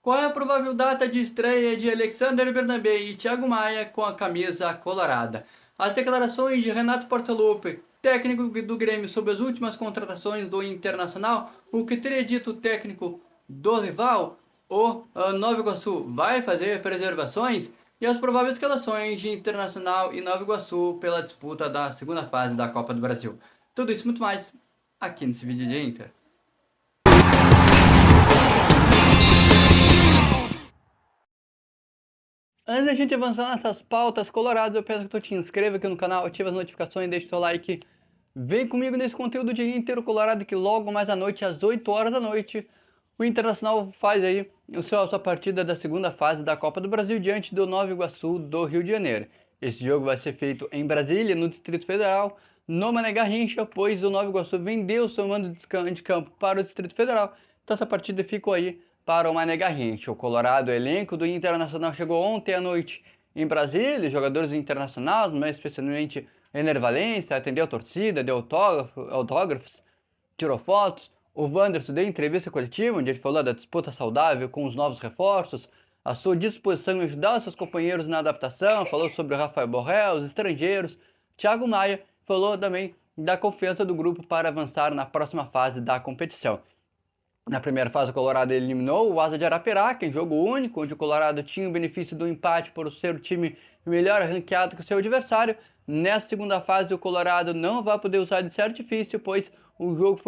Qual é a provável data de estreia de Alexander Bernabé e Thiago Maia com a camisa colorada? As declarações de Renato Portaluppi, técnico do Grêmio, sobre as últimas contratações do Internacional, o que teria dito o técnico do rival, o Nova Iguaçu vai fazer preservações, e as prováveis escalações de Internacional e Nova Iguaçu pela disputa da segunda fase da Copa do Brasil. Tudo isso e muito mais aqui nesse vídeo de Inter. Antes da gente avançar nessas pautas coloradas, eu peço que tu te inscreva aqui no canal, ative as notificações, deixe seu like. Vem comigo nesse conteúdo de Inter Colorado que logo mais à noite, às 8 horas da noite, o Internacional faz aí a sua partida da segunda fase da Copa do Brasil diante do Nova Iguaçu do Rio de Janeiro. Esse jogo vai ser feito em Brasília, no Distrito Federal, no Mané Garrincha, pois o Nova Iguaçu vendeu seu mando de campo para o Distrito Federal, então essa partida ficou aí para o Mané Garrincha. O Colorado, o elenco do Internacional chegou ontem à noite em Brasília, os jogadores do Internacional, mais especialmente Ener Valencia, atendeu a torcida, deu autógrafos, tirou fotos. O Wanderson deu entrevista coletiva, onde ele falou da disputa saudável com os novos reforços, a sua disposição em ajudar seus companheiros na adaptação, falou sobre o Rafael Borré, os estrangeiros. Thiago Maia falou também da confiança do grupo para avançar na próxima fase da competição. Na primeira fase, o Colorado eliminou o Asa de Arapiraca em jogo único, onde o Colorado tinha o benefício do empate por ser o time melhor ranqueado que o seu adversário. Nessa segunda fase, o Colorado não vai poder usar de artifício, pois o jogo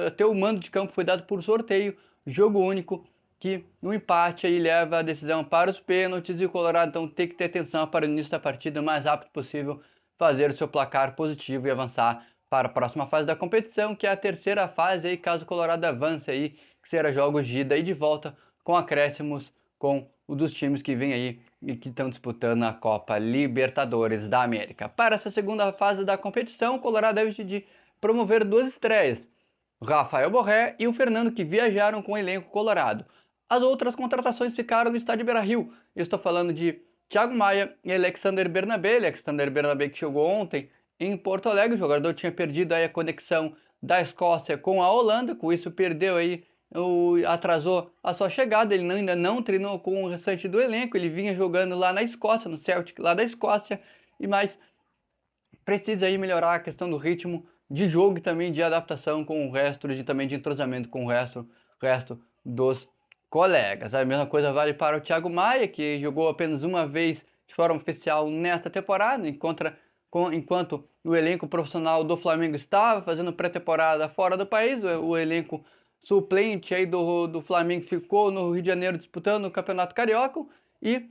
até o mando de campo foi dado por sorteio, jogo único, que o empate aí leva a decisão para os pênaltis e o Colorado então tem que ter atenção para o início da partida o mais rápido possível, fazer o seu placar positivo e avançar para a próxima fase da competição, que é a terceira fase aí, caso o Colorado avance aí, que será jogos de ida e de volta, com acréscimos com o dos times que vem aí e que estão disputando a Copa Libertadores da América. Para essa segunda fase da competição, o Colorado deve de promover duas estreias, o Rafael Borré e o Fernando, que viajaram com o elenco colorado. As outras contratações ficaram no estádio Beira-Rio. Eu estou falando de Thiago Maia e Alexander Bernabé. Alexander Bernabé que chegou ontem em Porto Alegre. O jogador tinha perdido aí a conexão da Escócia com a Holanda, com isso perdeu aí, atrasou a sua chegada. Ele ainda não treinou com o restante do elenco. Ele vinha jogando lá na Escócia, no Celtic lá da Escócia, e mais precisa aí melhorar a questão do ritmo de jogo e também de adaptação com o resto, também de entrosamento com o resto dos colegas. A mesma coisa vale para o Thiago Maia, que jogou apenas uma vez de forma oficial nesta temporada, enquanto o elenco profissional do Flamengo estava fazendo pré-temporada fora do país. O elenco suplente aí do Flamengo ficou no Rio de Janeiro disputando o Campeonato Carioca e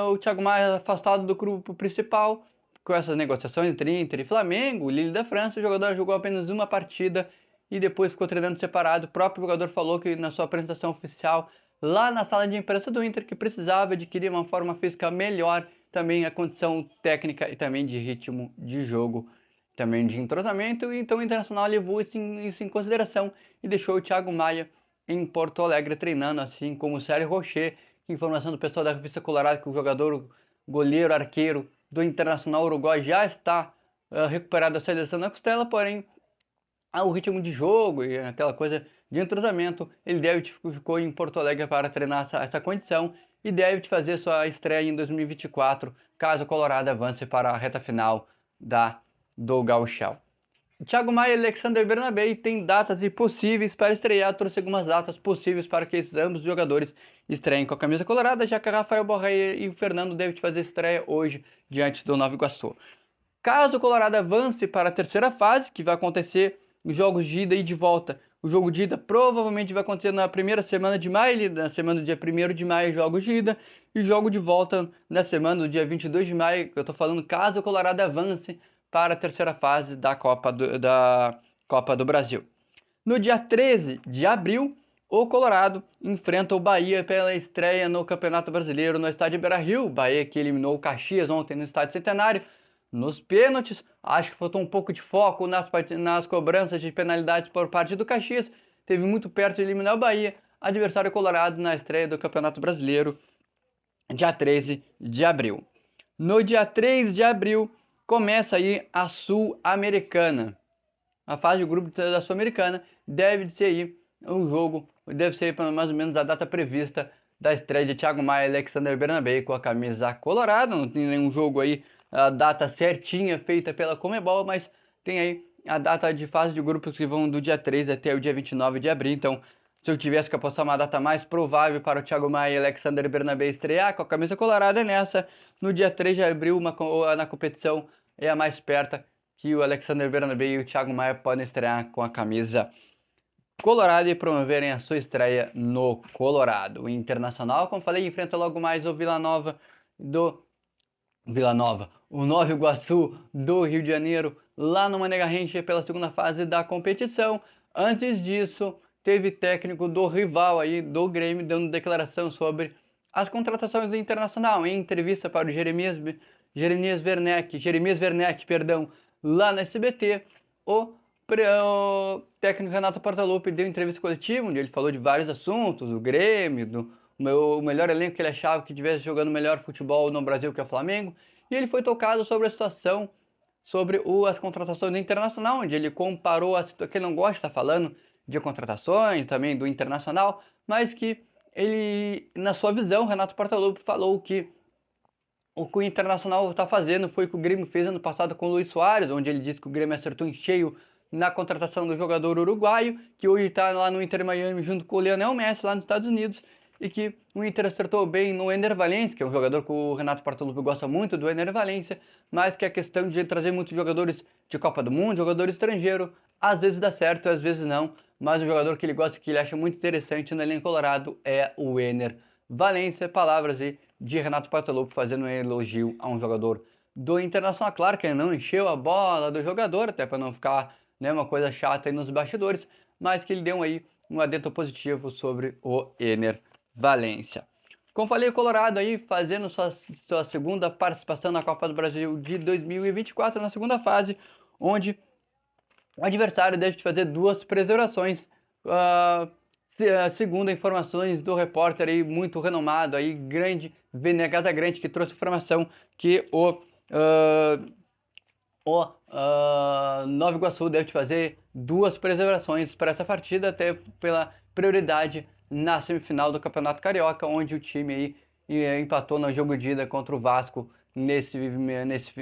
o Thiago Maia afastado do grupo principal. Com essas negociações entre Inter e Flamengo, o Lille da França, o jogador jogou apenas uma partida e depois ficou treinando separado. O próprio jogador falou que na sua apresentação oficial lá na sala de imprensa do Inter que precisava adquirir uma forma física melhor, também a condição técnica e também de ritmo de jogo, também de entrosamento. E então o Internacional levou isso em consideração e deixou o Thiago Maia em Porto Alegre treinando, assim como o Sérgio Rocher. Informação do pessoal da revista Colorado que o jogador goleiro, arqueiro do Internacional Uruguai já está recuperado da seleção na costela, porém o ritmo de jogo e aquela coisa de entrosamento, ele deve ficou em Porto Alegre para treinar essa condição e deve fazer sua estreia em 2024, caso o Colorado avance para a reta final do Gauchão. Thiago Maia e Alexander Bernabé têm datas impossíveis para estrear, trouxe algumas datas possíveis para que esses ambos jogadores estreiem com a camisa colorada, já que Rafael Borré e o Fernando devem fazer estreia hoje diante do Nova Iguaçu. Caso o Colorado avance para a terceira fase, que vai acontecer os jogos de ida e de volta, o jogo de ida provavelmente vai acontecer na primeira semana de maio, na semana do dia 1º de maio, jogos de ida, e jogo de volta na semana do dia 22 de maio, que eu estou falando caso o Colorado avance para a terceira fase da Copa do Brasil. No dia 13 de abril, o Colorado enfrenta o Bahia pela estreia no Campeonato Brasileiro no estádio Beira-Rio. O Bahia que eliminou o Caxias ontem no estádio Centenário. Nos pênaltis, acho que faltou um pouco de foco nas cobranças de penalidades por parte do Caxias. Teve muito perto de eliminar o Bahia, adversário colorado na estreia do Campeonato Brasileiro, dia 13 de abril. No dia 3 de abril, começa aí a Sul-Americana. A fase de grupo da Sul-Americana deve ser aí um jogo, deve ser mais ou menos a data prevista da estreia de Thiago Maia e Alexander Bernabéu com a camisa colorada. Não tem nenhum jogo aí, a data certinha feita pela Conmebol, mas tem aí a data de fase de grupos que vão do dia 3 até o dia 29 de abril. Então, se eu tivesse que apostar uma data mais provável para o Thiago Maia e Alexander Bernabéu estrear com a camisa colorada, é nessa. No dia 3 de abril, na competição é a mais perto que o Alexander Bernabéu e o Thiago Maia podem estrear com a camisa colorada e promoverem a sua estreia no Colorado. O Internacional, como falei, enfrenta logo mais o o Nova Iguaçu do Rio de Janeiro, lá no Mané Garrincha pela segunda fase da competição. Antes disso, teve técnico do rival aí, do Grêmio, dando declaração sobre as contratações do Internacional. Em entrevista para o Jeremias Werneck, perdão, lá no SBT, o técnico Renato Portaluppi deu entrevista coletiva, onde ele falou de vários assuntos, do Grêmio, o melhor elenco que ele achava que estivesse jogando melhor futebol no Brasil que é o Flamengo, e ele foi tocado sobre a situação, sobre as contratações do Internacional, onde ele comparou a situação, que ele não gosta de estar falando de contratações também do Internacional, mas que ele, na sua visão, Renato Portaluppi falou que o que o Internacional está fazendo foi o que o Grêmio fez ano passado com o Luis Soares, onde ele disse que o Grêmio acertou em cheio na contratação do jogador uruguaio, que hoje está lá no Inter Miami junto com o Lionel Messi lá nos Estados Unidos, e que o Inter acertou bem no Ener Valencia, que é um jogador que o Renato Portaluppi gosta muito do Ener Valencia, mas que a questão de trazer muitos jogadores de Copa do Mundo, jogador estrangeiro, às vezes dá certo, às vezes não, mas o jogador que ele gosta, que ele acha muito interessante no elenco colorado é o Ener Valencia. Palavras aí de Renato Portaluppi fazendo um elogio a um jogador do Internacional. Claro que ele não encheu a bola do jogador, até para não ficar, né, uma coisa chata aí nos bastidores, mas que ele deu aí um adendo positivo sobre o Ener Valencia. Como falei, o Colorado aí fazendo sua segunda participação na Copa do Brasil de 2024, na segunda fase, onde o adversário deve fazer 2 preservações, segundo informações do repórter aí muito renomado aí, grande Vene Casagrande, que trouxe informação que Nova Iguaçu deve fazer 2 preservações para essa partida, até pela prioridade na semifinal do Campeonato Carioca, onde o time aí empatou no jogo de ida contra o Vasco nesse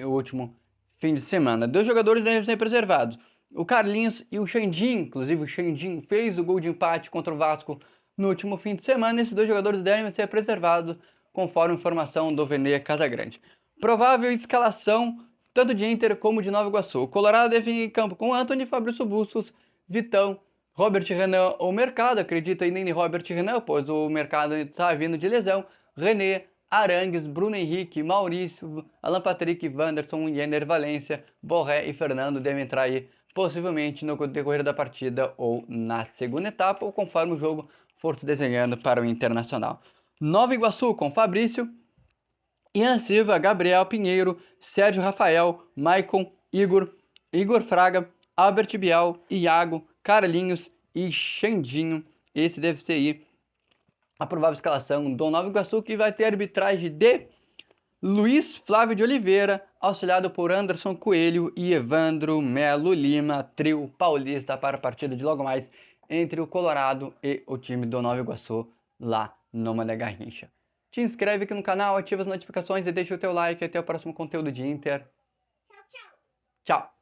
último fim de semana. 2 jogadores devem ser preservados: o Carlinhos e o Xandinho. Inclusive o Xandinho fez o gol de empate contra o Vasco no último fim de semana. Esses 2 jogadores devem ser preservados, conforme informação do Vene Casagrande. Provável escalação tanto de Inter como de Nova Iguaçu. O Colorado deve ir em campo com Antony, Fabrício Bustos, Vitão, Robert Renan ou Mercado. Acredito ainda em Robert Renan, pois o Mercado está vindo de lesão. René, Arangues, Bruno Henrique, Maurício, Alan Patrick, Wanderson, Ener Valencia, Borré e Fernando devem entrar aí possivelmente no decorrer da partida ou na segunda etapa, ou conforme o jogo for se desenhando para o Internacional. Nova Iguaçu com Fabrício, Ian Silva, Gabriel Pinheiro, Sérgio Rafael, Maicon, Igor Fraga, Albert Bial, Iago, Carlinhos e Xandinho. Esse deve ser aí a provável escalação do Nova Iguaçu, que vai ter arbitragem de Luiz Flávio de Oliveira, auxiliado por Anderson Coelho e Evandro Melo Lima, trio paulista para a partida de logo mais entre o Colorado e o time do Nova Iguaçu lá no Mané Garrincha. Te inscreve aqui no canal, ativa as notificações e deixa o teu like. Até o próximo conteúdo de Inter. Tchau, tchau. Tchau.